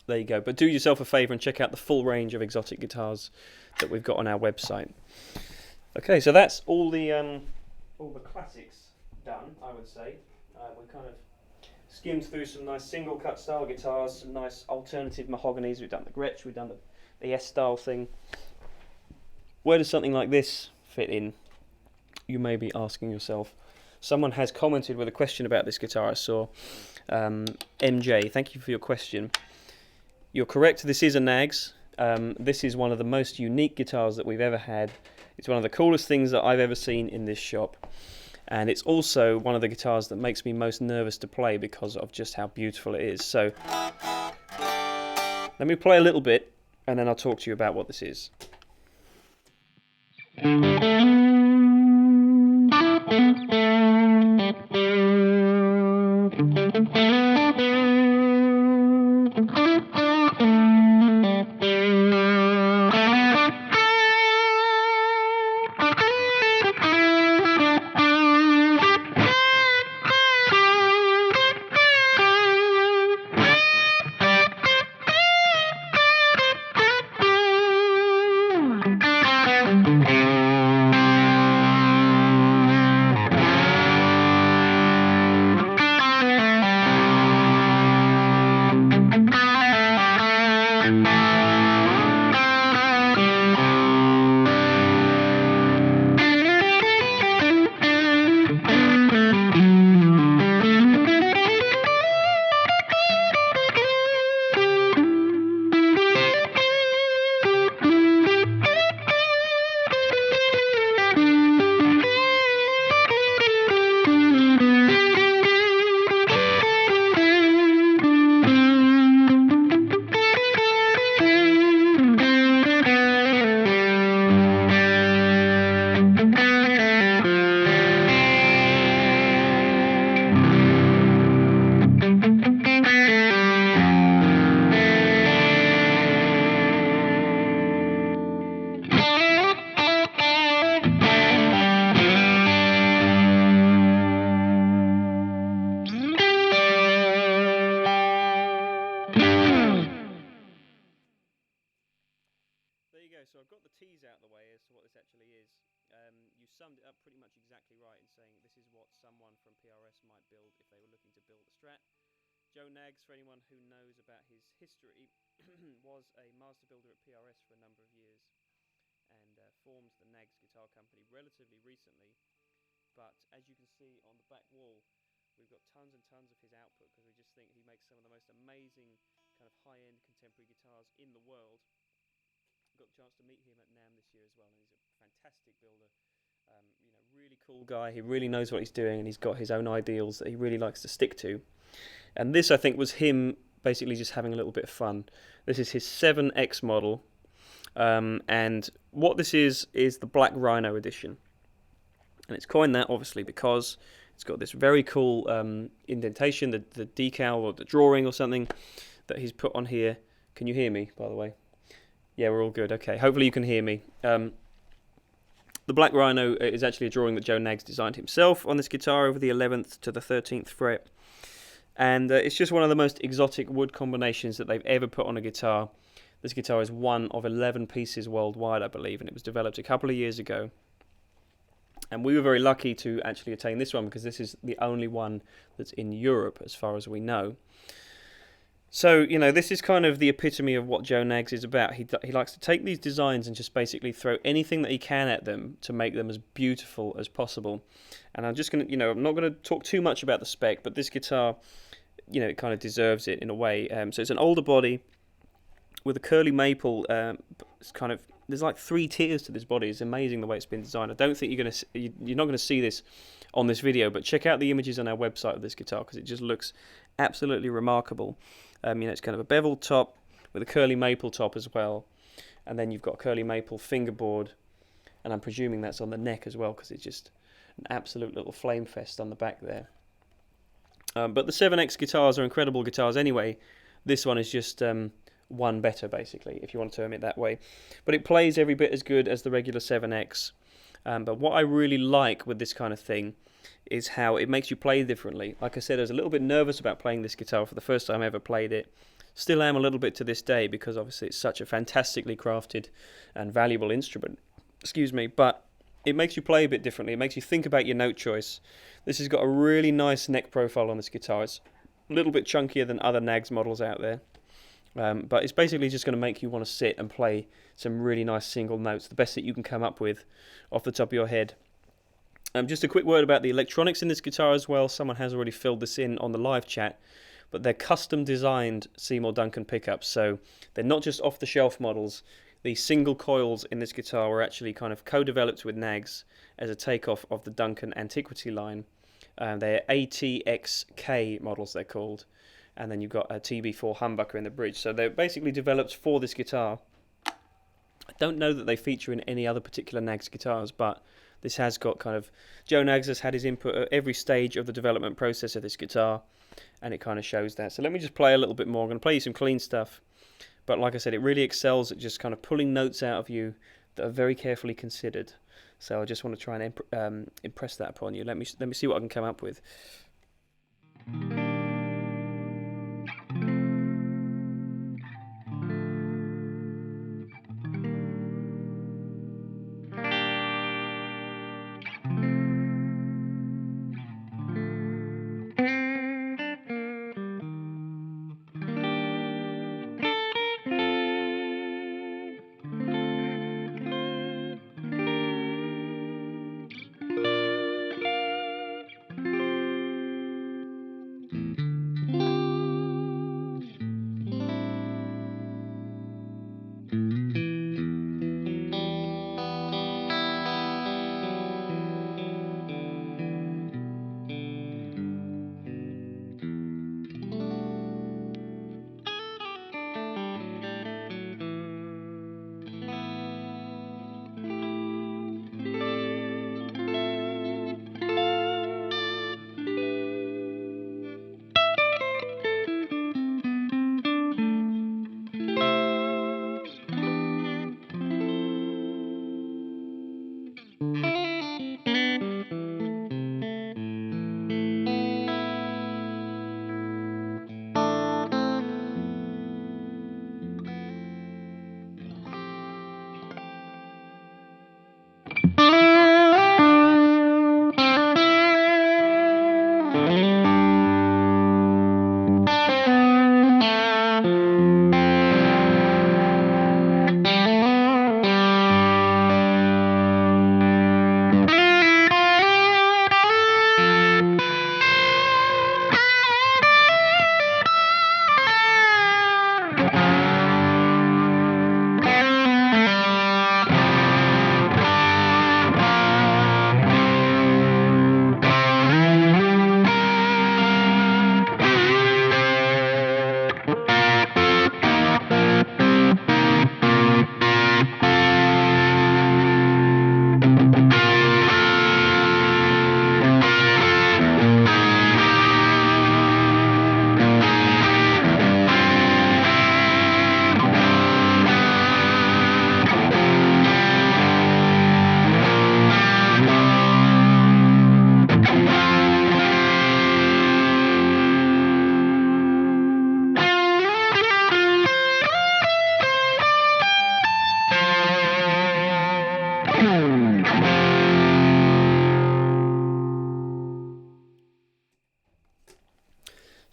there you go. But do yourself a favour and check out the full range of Xotic guitars that we've got on our website. Okay, so that's all the classics done, I would say. We kind of skimmed through some nice single cut style guitars, some nice alternative mahoganies. We've done the Gretsch, we've done the S-style thing. Where does something like this fit in? You may be asking yourself. Someone has commented with a question about this guitar I saw. MJ, thank you for your question. You're correct, this is a Nags. This is one of the most unique guitars that we've ever had. It's one of the coolest things that I've ever seen in this shop. And it's also one of the guitars that makes me most nervous to play because of just how beautiful it is. So let me play a little bit and then I'll talk to you about what this is. so I've got the tease out of the way as to what this actually is. You summed it up pretty much exactly right in saying this is what someone from PRS might build if they were looking to build a Strat. Joe Nags, for anyone who knows about his history, was a master builder at PRS for a number of years and formed the Nags Guitar Company relatively recently. But as you can see on the back wall, we've got tons and tons of his output because we just think he makes some of the most amazing kind of high-end contemporary guitars in the world. Got the chance to meet him at NAMM this year as well, and he's a fantastic builder. You know, really cool guy. He really knows what he's doing, and he's got his own ideals that he really likes to stick to. And this, I think, was him basically just having a little bit of fun. This is his 7X model, and what this is the Black Rhino edition. And it's coined that, obviously, because it's got this very cool indentation, the decal or the drawing or something that he's put on here. Can you hear me, by the way? Yeah, we're all good. Okay, hopefully you can hear me. The Black Rhino is actually a drawing that Joe Nags designed himself on this guitar over the 11th to the 13th fret. And it's just one of the most exotic wood combinations that they've ever put on a guitar. This guitar is one of 11 pieces worldwide, I believe, and it was developed a couple of years ago. And we were very lucky to actually attain this one because this is the only one that's in Europe as far as we know. So, you know, this is kind of the epitome of what Joe Nags is about. He likes to take these designs and just basically throw anything that he can at them to make them as beautiful as possible. And I'm just going to, you know, I'm not going to talk too much about the spec, but this guitar, you know, it kind of deserves it in a way. So it's an older body with a curly maple. It's kind of, there's like 3 tiers to this body. It's amazing the way it's been designed. I don't think you're not going to see this on this video, but check out the images on our website of this guitar because it just looks absolutely remarkable. You know, it's kind of a beveled top with a curly maple top as well, and then you've got a curly maple fingerboard, and I'm presuming that's on the neck as well because it's just an absolute little flame fest on the back there. But the 7X guitars are incredible guitars anyway. This one is just one better, basically, if you want to term it that way. But it plays every bit as good as the regular 7X. But what I really like with this kind of thing is how it makes you play differently. Like I said, I was a little bit nervous about playing this guitar for the first time I ever played it. Still am a little bit to this day because obviously it's such a fantastically crafted and valuable instrument. Excuse me, but it makes you play a bit differently. It makes you think about your note choice. This has got a really nice neck profile on this guitar. It's a little bit chunkier than other Nags models out there. But it's basically just going to make you want to sit and play some really nice single notes, the best that you can come up with off the top of your head. Just a quick word about the electronics in this guitar as well. Someone has already filled this in on the live chat, but they're custom designed Seymour Duncan pickups, so they're not just off-the-shelf models. The single coils in this guitar were actually kind of co-developed with Nags as a takeoff of the Duncan Antiquity line. They're ATXK models, they're called. And then you've got a TB4 humbucker in the bridge. So they're basically developed for this guitar. I don't know that they feature in any other particular Nags guitars, but this has got kind of... Joe Nags has had his input at every stage of the development process of this guitar, and it kind of shows that. So let me just play a little bit more. I'm going to play you some clean stuff. But like I said, it really excels at just kind of pulling notes out of you that are very carefully considered. So I just want to try and impress that upon you. Let me see what I can come up with.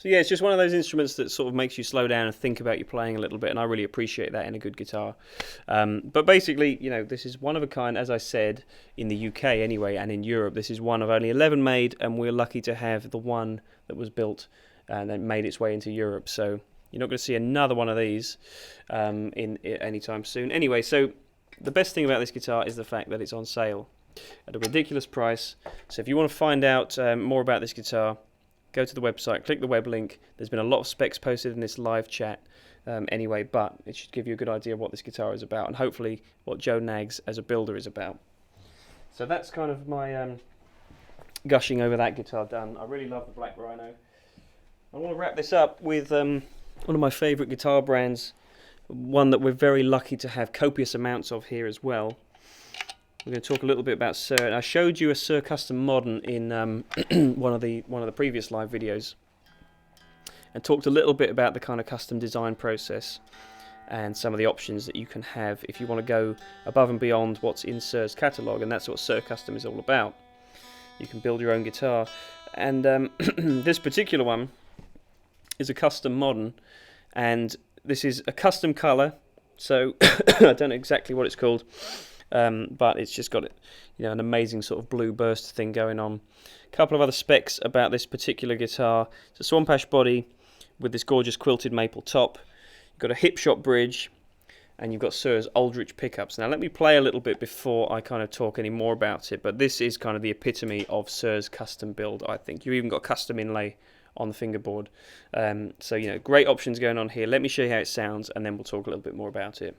So yeah, it's just one of those instruments that sort of makes you slow down and think about your playing a little bit, and I really appreciate that in a good guitar. But basically, you know, this is one of a kind, as I said, in the UK anyway, and in Europe. This is one of only 11 made, and we're lucky to have the one that was built and then made its way into Europe. So you're not going to see another one of these in anytime soon. Anyway, so the best thing about this guitar is the fact that it's on sale at a ridiculous price. So if you want to find out more about this guitar, go to the website, click the web link. There's been a lot of specs posted in this live chat anyway, but it should give you a good idea of what this guitar is about, and hopefully what Joe Nags as a builder is about. So that's kind of my gushing over that guitar done. I really love the Black Rhino. I want to wrap this up with one of my favourite guitar brands, one that we're very lucky to have copious amounts of here as well. We're going to talk a little bit about Suhr, and I showed you a Suhr Custom Modern in one of the previous live videos, and talked a little bit about the kind of custom design process and some of the options that you can have if you want to go above and beyond what's in Suhr's catalogue, and that's what Suhr Custom is all about. You can build your own guitar, and this particular one is a custom modern, and this is a custom colour, so I don't know exactly what it's called. But it's just got, you know, an amazing sort of blue burst thing going on. A couple of other specs about this particular guitar. It's a swamp ash body with this gorgeous quilted maple top. You've got a hip shot bridge, and you've got Suhr's Aldrich pickups. Now let me play a little bit before I kind of talk any more about it, but this is kind of the epitome of Suhr's custom build, I think. You've even got custom inlay on the fingerboard. So, you know, great options going on here. Let me show you how it sounds, and then we'll talk a little bit more about it.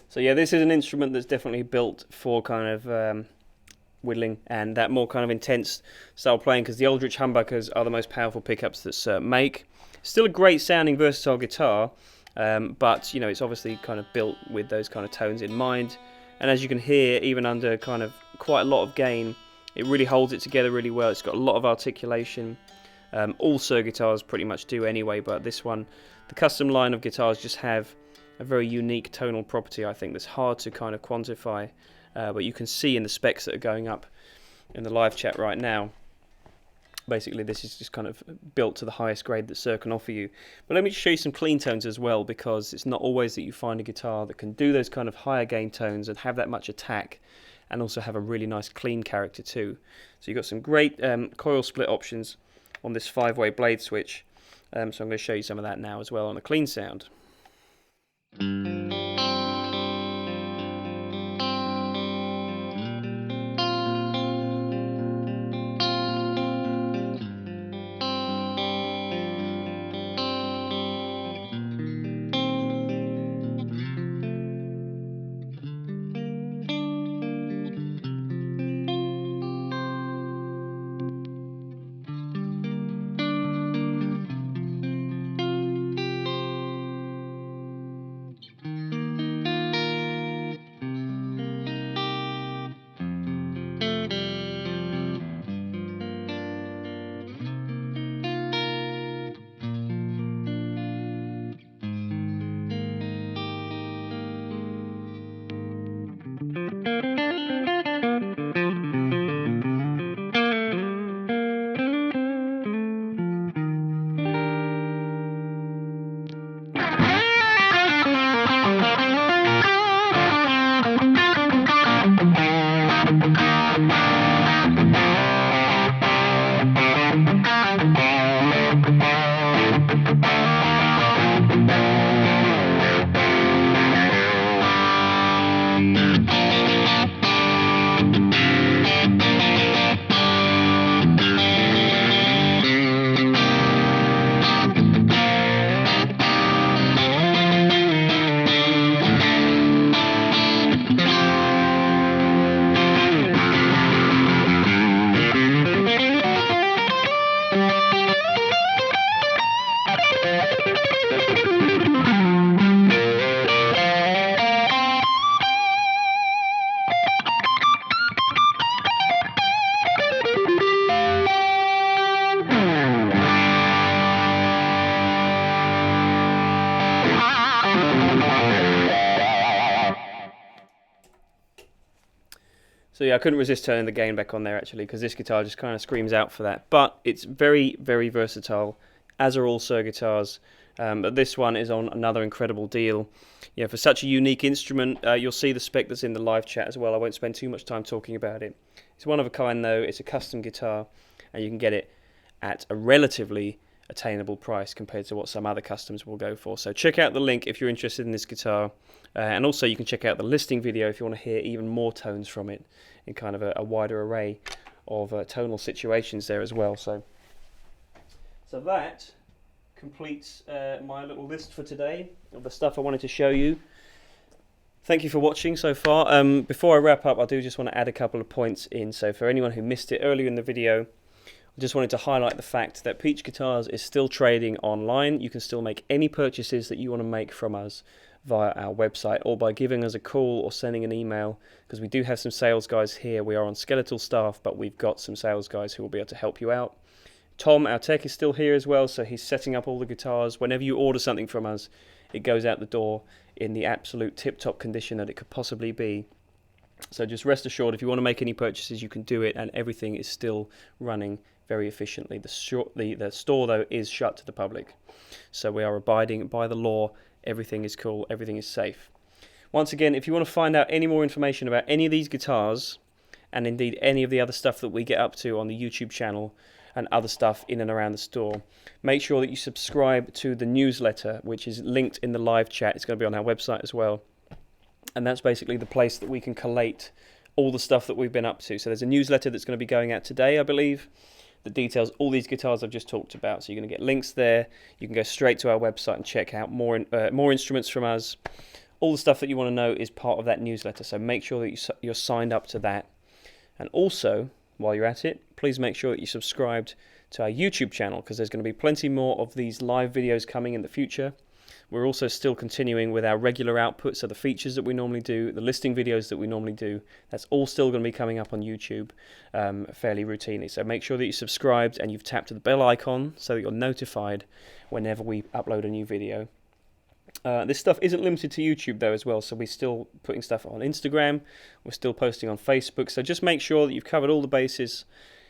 So yeah, this is an instrument that's definitely built for kind of whittling and that more kind of intense style playing, because the Aldrich humbuckers are the most powerful pickups that Suhr make. Still a great sounding, versatile guitar, but you know, it's obviously kind of built with those kind of tones in mind. And as you can hear, even under kind of quite a lot of gain, it really holds it together really well. It's got a lot of articulation. All Suhr guitars pretty much do anyway, but this one, the custom line of guitars just have a very unique tonal property, I think, that's hard to kind of quantify, but you can see in the specs that are going up in the live chat right now. Basically, this is just kind of built to the highest grade that Suhr can offer you. But let me just show you some clean tones as well, because it's not always that you find a guitar that can do those kind of higher gain tones and have that much attack, and also have a really nice clean character too. So you've got some great coil split options on this 5-way blade switch. So I'm going to show you some of that now as well on a clean sound. So yeah, I couldn't resist turning the gain back on there actually, because this guitar just kind of screams out for that. But it's very, very versatile, as are all Suhr guitars. But this one is on another incredible deal. Yeah, for such a unique instrument, you'll see the spec that's in the live chat as well. I won't spend too much time talking about it. It's one of a kind though. It's a custom guitar, and you can get it at a relatively attainable price compared to what some other customs will go for. So check out the link if you're interested in this guitar, and also you can check out the listing video if you want to hear even more tones from it in kind of a wider array of tonal situations there as well. So that completes my little list for today of the stuff I wanted to show you. Thank you for watching so far. Before I wrap up, I do just want to add a couple of points in. So for anyone who missed it earlier in the video, I just wanted to highlight the fact that Peach Guitars is still trading online. You can still make any purchases that you want to make from us via our website or by giving us a call or sending an email, because we do have some sales guys here. We are on skeletal staff, but we've got some sales guys who will be able to help you out. Tom, our tech, is still here as well, so he's setting up all the guitars. Whenever you order something from us, it goes out the door in the absolute tip-top condition that it could possibly be. So just rest assured, if you want to make any purchases, you can do it, and everything is still running very efficiently. The store, though, is shut to the public. So we are abiding by the law. Everything is cool. Everything is safe. Once again, if you want to find out any more information about any of these guitars, and indeed any of the other stuff that we get up to on the YouTube channel and other stuff in and around the store, make sure that you subscribe to the newsletter, which is linked in the live chat. It's going to be on our website as well. And that's basically the place that we can collate all the stuff that we've been up to. So there's a newsletter that's going to be going out today, I believe, that details all these guitars I've just talked about. So you're going to get links there. You can go straight to our website and check out more instruments from us. All the stuff that you want to know is part of that newsletter. So make sure that you're signed up to that. And also, while you're at it, please make sure that you're subscribed to our YouTube channel, because there's going to be plenty more of these live videos coming in the future. We're also still continuing with our regular output, so the features that we normally do, the listing videos that we normally do, that's all still going to be coming up on YouTube fairly routinely. So make sure that you're subscribed and you've tapped the bell icon so that you're notified whenever we upload a new video. This stuff isn't limited to YouTube though as well, so we're still putting stuff on Instagram, we're still posting on Facebook, so just make sure that you've covered all the bases.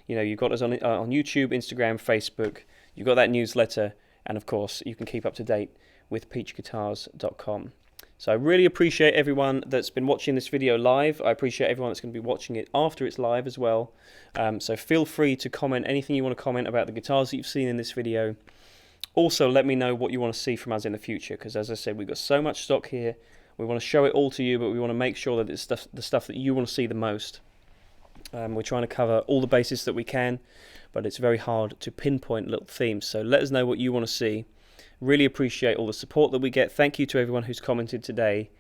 You know, you've got us on YouTube, Instagram, Facebook, you've got that newsletter, and of course you can keep up to date with peachguitars.com. So I really appreciate everyone that's been watching this video live. I appreciate everyone that's going to be watching it after it's live as well. So feel free to comment anything you want to comment about the guitars that you've seen in this video. Also, let me know what you want to see from us in the future, because as I said, we've got so much stock here. We want to show it all to you, but we want to make sure that it's the stuff that you want to see the most. We're trying to cover all the bases that we can, but it's very hard to pinpoint little themes. So let us know what you want to see. Really appreciate all the support that we get. Thank you to everyone who's commented today.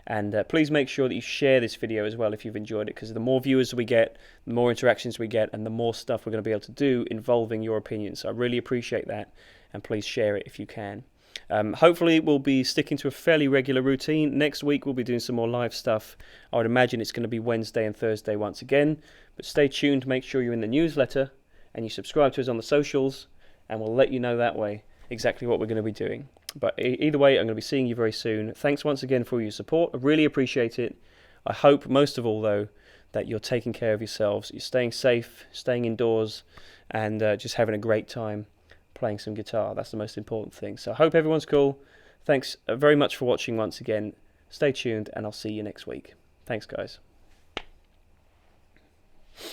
And please make sure that you share this video as well if you've enjoyed it, because the more viewers we get, the more interactions we get, and the more stuff we're going to be able to do involving your opinions. So I really appreciate that, and please share it if you can. Hopefully we'll be sticking to a fairly regular routine. Next week we'll be doing some more live stuff. I would imagine it's going to be Wednesday and Thursday once again. But stay tuned, make sure you're in the newsletter, and you subscribe to us on the socials, and we'll let you know that way exactly what we're going to be doing. But either way, I'm going to be seeing you very soon. Thanks once again for your support. I really appreciate it. I hope most of all, though, that you're taking care of yourselves. You're staying safe, staying indoors, and just having a great time playing some guitar. That's the most important thing. So I hope everyone's cool. Thanks very much for watching once again. Stay tuned, and I'll see you next week. Thanks, guys.